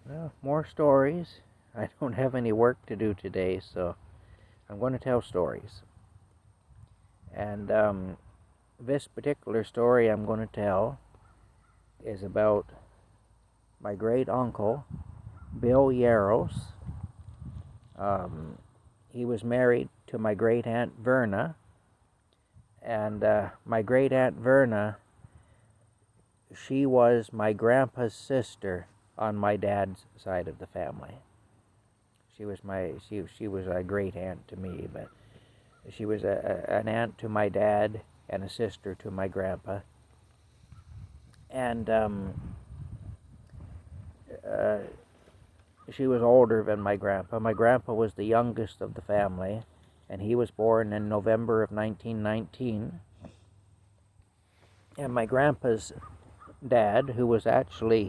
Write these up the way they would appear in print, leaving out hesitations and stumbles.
Well, more stories. I don't have any work to do today, so I'm going to tell stories. And this particular story I'm going to tell is about my great uncle, Bill Yaros. He was married to my great aunt Verna, and my great aunt Verna, she was my grandpa's sister on my dad's side of the family. She was a great aunt to me, but she was an aunt to my dad and a sister to my grandpa. And uh, she was older than my grandpa. My grandpa was the youngest of the family, and he was born in November of 1919. And my grandpa's dad, who was actually,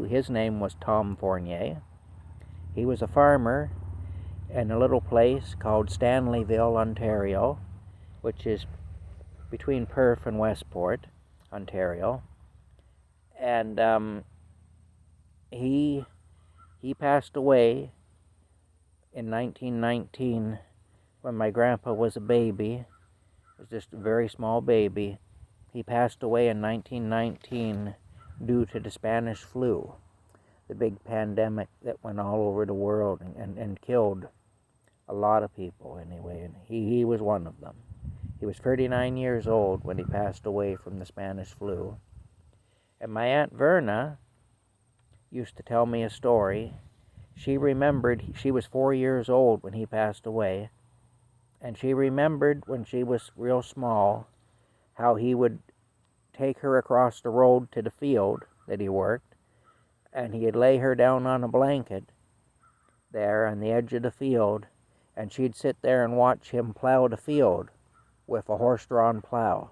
his name was Tom Fournier. He was a farmer in a little place called Stanleyville, Ontario, which is between Perth and Westport, Ontario. And he passed away in 1919 when my grandpa was a baby. It was just a very small baby. He passed away in 1919 due to the Spanish flu, the big pandemic that went all over the world and killed a lot of people anyway, and he was one of them. He was 39 years old when he passed away from the Spanish flu. And my Aunt Verna used to tell me a story. She remembered, she was 4 years old when he passed away, and she remembered when she was real small how he would take her across the road to the field that he worked, and he'd lay her down on a blanket there on the edge of the field, and she'd sit there and watch him plow the field with a horse-drawn plow.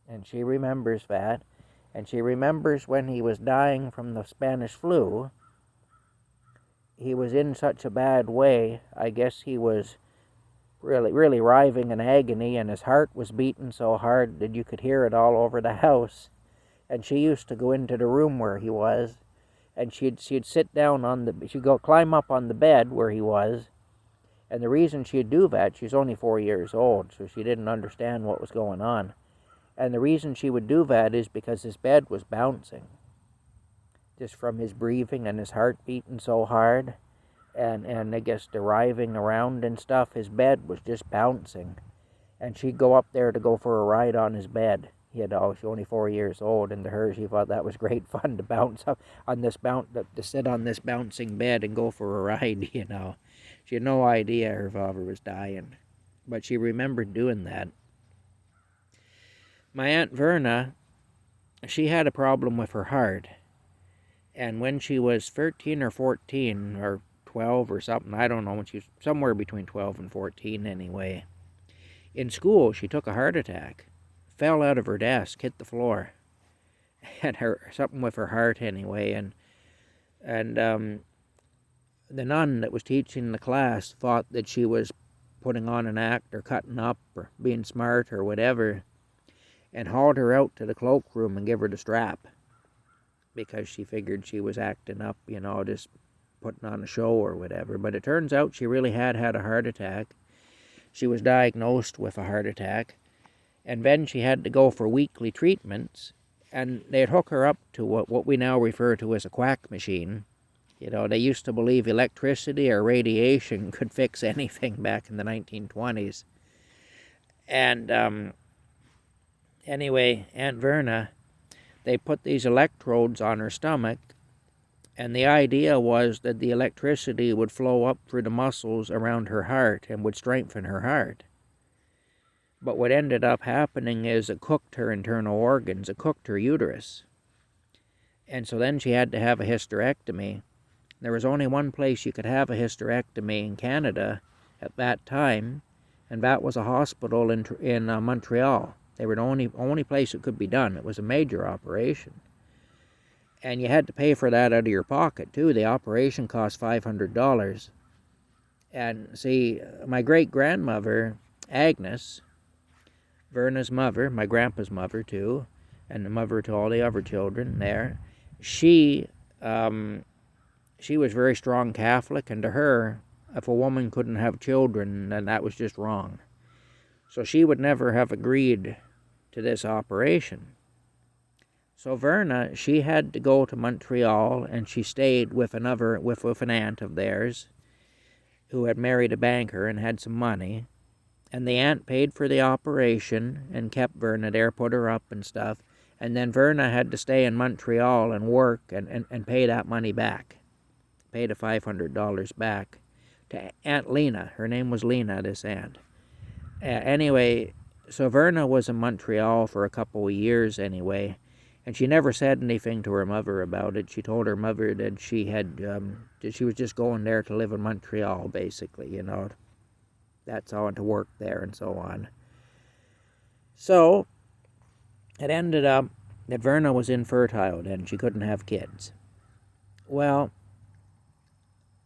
And she remembers that, and she remembers when he was dying from the Spanish flu, he was in such a bad way. I guess he was really writhing in agony, and his heart was beating so hard that you could hear it all over the house. And she used to go into the room where he was, and she'd sit down she'd go climb up on the bed where he was. And the reason she'd do that, she's only 4 years old, so she didn't understand what was going on. And the reason she would do that is because his bed was bouncing, just from his breathing and his heart beating so hard, and I guess the writhing around and stuff, his bed was just bouncing. And she'd go up there to go for a ride on his bed. She was only 4 years old, and to her, she thought that was great fun to bounce up on this to sit on this bouncing bed and go for a ride, you know. She had no idea her father was dying, but she remembered doing that. My Aunt Verna, she had a problem with her heart, and when she was 13 or 14 or 12 or something, I don't know, when she was somewhere between 12 and 14 anyway, in school she took a heart attack, fell out of her desk, hit the floor, had something with her heart anyway, and the nun that was teaching the class thought that she was putting on an act or cutting up or being smart or whatever, and hauled her out to the cloakroom and gave her the strap because she figured she was acting up, you know, just putting on a show or whatever. But it turns out she really had a heart attack. She was diagnosed with a heart attack, and then she had to go for weekly treatments, and they'd hook her up to what we now refer to as a quack machine. You know, they used to believe electricity or radiation could fix anything back in the 1920s. And anyway, Aunt Verna, they put these electrodes on her stomach, and the idea was that the electricity would flow up through the muscles around her heart and would strengthen her heart. But what ended up happening is it cooked her internal organs, it cooked her uterus. And so then she had to have a hysterectomy. There was only one place you could have a hysterectomy in Canada at that time, and that was a hospital in Montreal. They were the only place it could be done. It was a major operation. And you had to pay for that out of your pocket, too. The operation cost $500. And see, my great-grandmother, Agnes, Verna's mother, my grandpa's mother, too, and the mother to all the other children there, she she was very strong Catholic, and to her, if a woman couldn't have children, then that was just wrong. So she would never have agreed to this operation. So Verna, she had to go to Montreal, and she stayed with an aunt of theirs who had married a banker and had some money. And the aunt paid for the operation and kept Verna there, put her up and stuff. And then Verna had to stay in Montreal and work and pay that money back. Pay the $500 back to Aunt Lena. Her name was Lena, this aunt. Anyway, so Verna was in Montreal for a couple of years anyway, and she never said anything to her mother about it. She told her mother that she was just going there to live in Montreal, basically, you know. That's all, and to work there and so on. So it ended up that Verna was infertile then. She couldn't have kids. Well,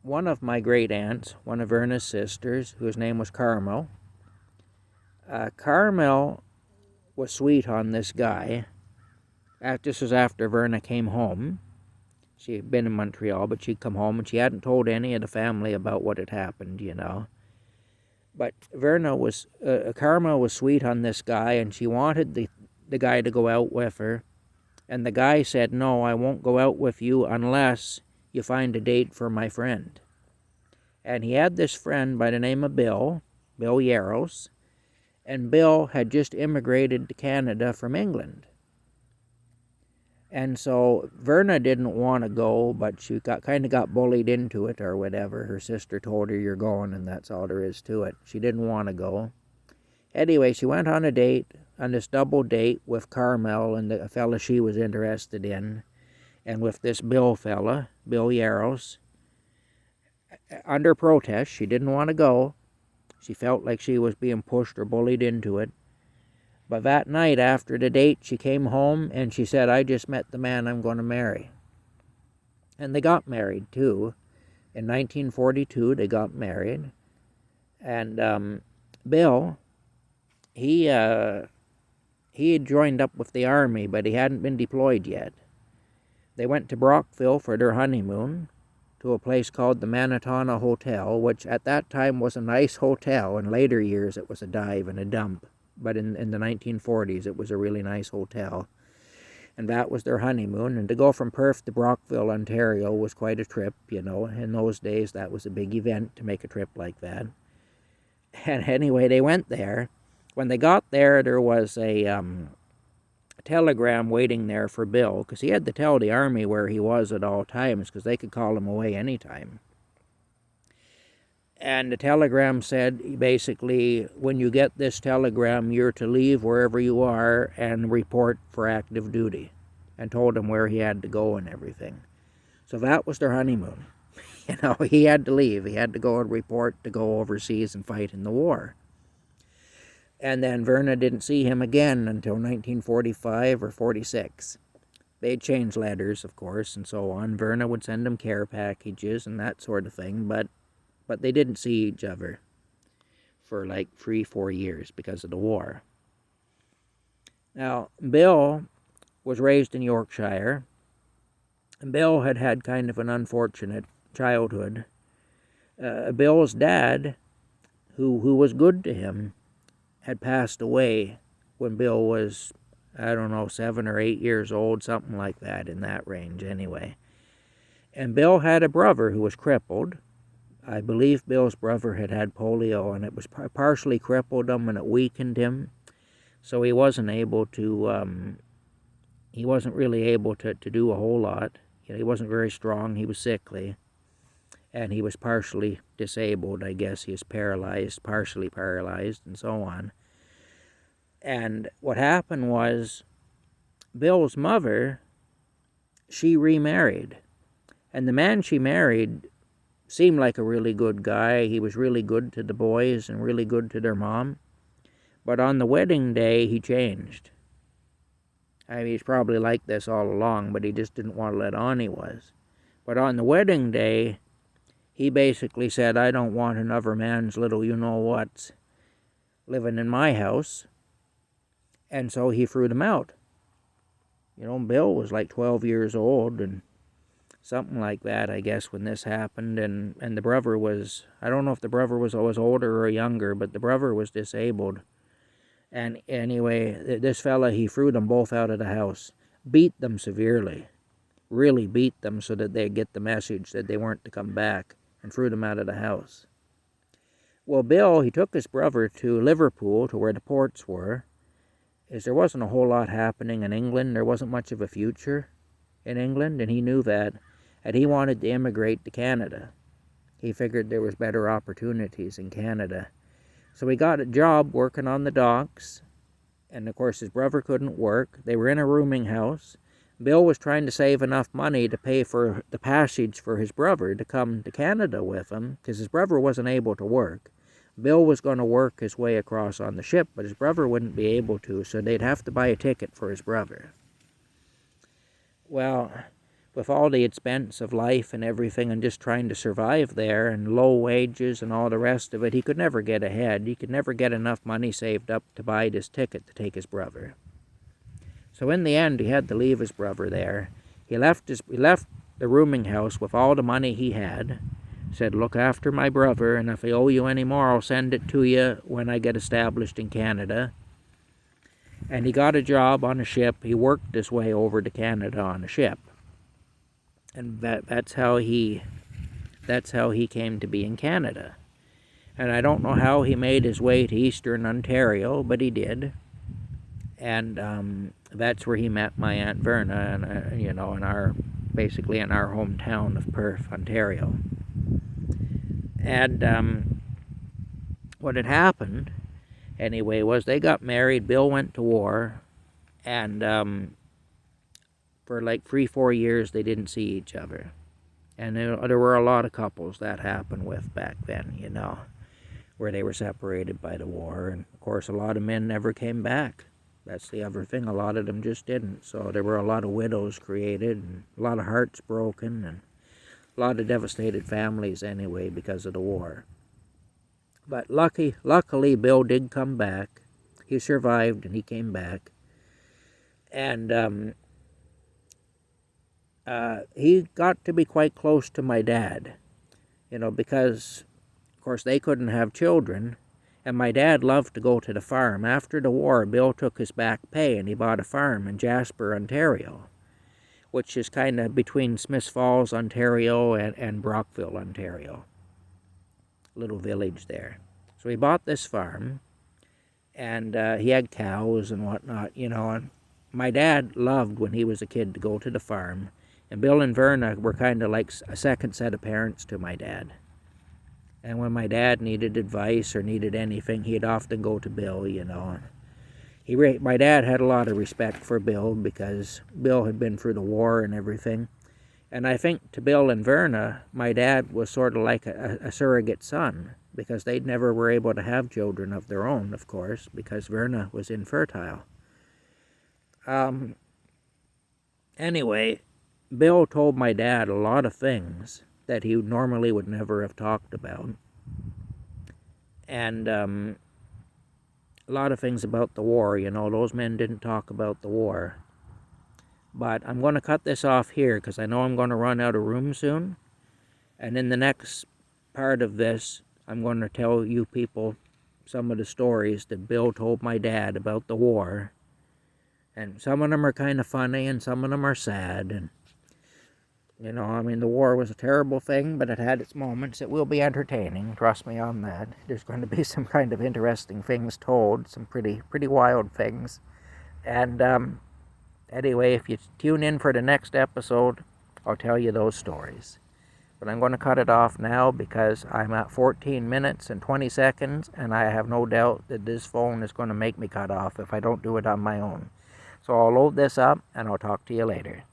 one of my great aunts, one of Verna's sisters, whose name was Carmel, Carmel was sweet on this guy. This was after Verna came home. She had been in Montreal, but she'd come home, and she hadn't told any of the family about what had happened, you know. But Carmel was sweet on this guy, and she wanted the guy to go out with her. And the guy said, "No, I won't go out with you unless you find a date for my friend." And he had this friend by the name of Bill Yaros. And Bill had just immigrated to Canada from England. And so Verna didn't want to go, but she kind of got bullied into it or whatever. Her sister told her, "You're going," and that's all there is to it. She didn't want to go. Anyway, she went on this double date with Carmel and the fella she was interested in, and with this Bill fella, Bill Yaros. Under protest, she didn't want to go. She felt like she was being pushed or bullied into it. But that night after the date, she came home and she said, "I just met the man I'm going to marry." And they got married, too. In 1942, they got married. And Bill, he had joined up with the Army, but he hadn't been deployed yet. They went to Brockville for their honeymoon, to a place called the Manitouna Hotel, which at that time was a nice hotel. In later years, it was a dive and a dump. But in the 1940s, it was a really nice hotel. And that was their honeymoon. And to go from Perth to Brockville, Ontario was quite a trip, you know. In those days, that was a big event to make a trip like that. And anyway, they went there. When they got there, there was a telegram waiting there for Bill, because he had to tell the Army where he was at all times, because they could call him away anytime. And the telegram said, basically, when you get this telegram, you're to leave wherever you are and report for active duty, and told him where he had to go and everything. So that was their honeymoon. You know, he had to leave. He had to go and report to go overseas and fight in the war. And then Verna didn't see him again until 1945 or 46. They'd change letters, of course, and so on. Verna would send him care packages and that sort of thing, but they didn't see each other for like 3-4 years because of the war. Now, Bill was raised in Yorkshire, and Bill had had kind of an unfortunate childhood. Bill's dad, who was good to him, had passed away when Bill was, 7 or 8 years old, something like that, in that range anyway. And Bill had a brother who was crippled. I believe Bill's brother had had polio, and it was partially crippled him and it weakened him. So he wasn't able to, he wasn't really able to do a whole lot. You know, he wasn't very strong, he was sickly. And he was partially disabled, I guess. He was paralyzed, partially paralyzed, and so on. And what happened was, Bill's mother, she remarried. And the man she married seemed like a really good guy. He was really good to the boys and really good to their mom. But on the wedding day, he changed. I mean, he's probably like this all along, but he just didn't want to let on he was. But on the wedding day, he basically said, "I don't want another man's little you-know-what living in my house." And so he threw them out. You know, Bill was like 12 years old, and something like that, I guess, when this happened. And the brother was, I don't know if the brother was older or younger, but the brother was disabled. And anyway, this fella, he threw them both out of the house, beat them severely, really beat them so that they'd get the message that they weren't to come back, and threw them out of the house. Well, Bill, he took his brother to Liverpool, to where the ports were, as there wasn't a whole lot happening in England. There wasn't much of a future in England, and he knew that, and he wanted to immigrate to Canada. He figured there was better opportunities in Canada. So he got a job working on the docks, and of course his brother couldn't work. They were in a rooming house. Bill was trying to save enough money to pay for the passage for his brother to come to Canada with him, because his brother wasn't able to work. Bill was going to work his way across on the ship, but his brother wouldn't be able to, so they'd have to buy a ticket for his brother. Well, with all the expense of life and everything, and just trying to survive there, and low wages and all the rest of it, he could never get ahead. He could never get enough money saved up to buy this ticket to take his brother. So in the end, he had to leave his brother there. He left the rooming house with all the money he had, said, "Look after my brother, and if I owe you any more, I'll send it to you when I get established in Canada." And he got a job on a ship. He worked his way over to Canada on a ship. And that's how he came to be in Canada. And I don't know how he made his way to Eastern Ontario, but he did. And that's where he met my Aunt Verna, and in our hometown of Perth, Ontario. And what had happened, anyway, was they got married. Bill went to war, and for like 3-4 years they didn't see each other. And there were a lot of couples that happened with back then, where they were separated by the war. And of course, a lot of men never came back. That's the other thing. A lot of them just didn't. So there were a lot of widows created, and a lot of hearts broken, and a lot of devastated families anyway because of the war. But luckily, Bill did come back. He survived, and he came back. And he got to be quite close to my dad, because, of course, they couldn't have children, and my dad loved to go to the farm. After the war, Bill took his back pay, and he bought a farm in Jasper, Ontario, which is kind of between Smiths Falls, Ontario, and Brockville, Ontario. Little village there. So he bought this farm, and he had cows and whatnot, and my dad loved, when he was a kid, to go to the farm. And Bill and Verna were kind of like a second set of parents to my dad. And when my dad needed advice or needed anything, he'd often go to Bill, My dad had a lot of respect for Bill because Bill had been through the war and everything. And I think to Bill and Verna, my dad was sort of like a surrogate son, because they never were able to have children of their own, of course, because Verna was infertile. Anyway, Bill told my dad a lot of things that he normally would never have talked about. And a lot of things about the war, those men didn't talk about the war. But I'm going to cut this off here because I know I'm going to run out of room soon. And in the next part of this, I'm going to tell you people some of the stories that Bill told my dad about the war. And some of them are kind of funny, and some of them are sad. And, the war was a terrible thing, but it had its moments. It will be entertaining, trust me on that. There's going to be some kind of interesting things told, some pretty wild things. And anyway, if you tune in for the next episode, I'll tell you those stories. But I'm going to cut it off now because I'm at 14 minutes and 20 seconds, and I have no doubt that this phone is going to make me cut off if I don't do it on my own. So I'll load this up, and I'll talk to you later.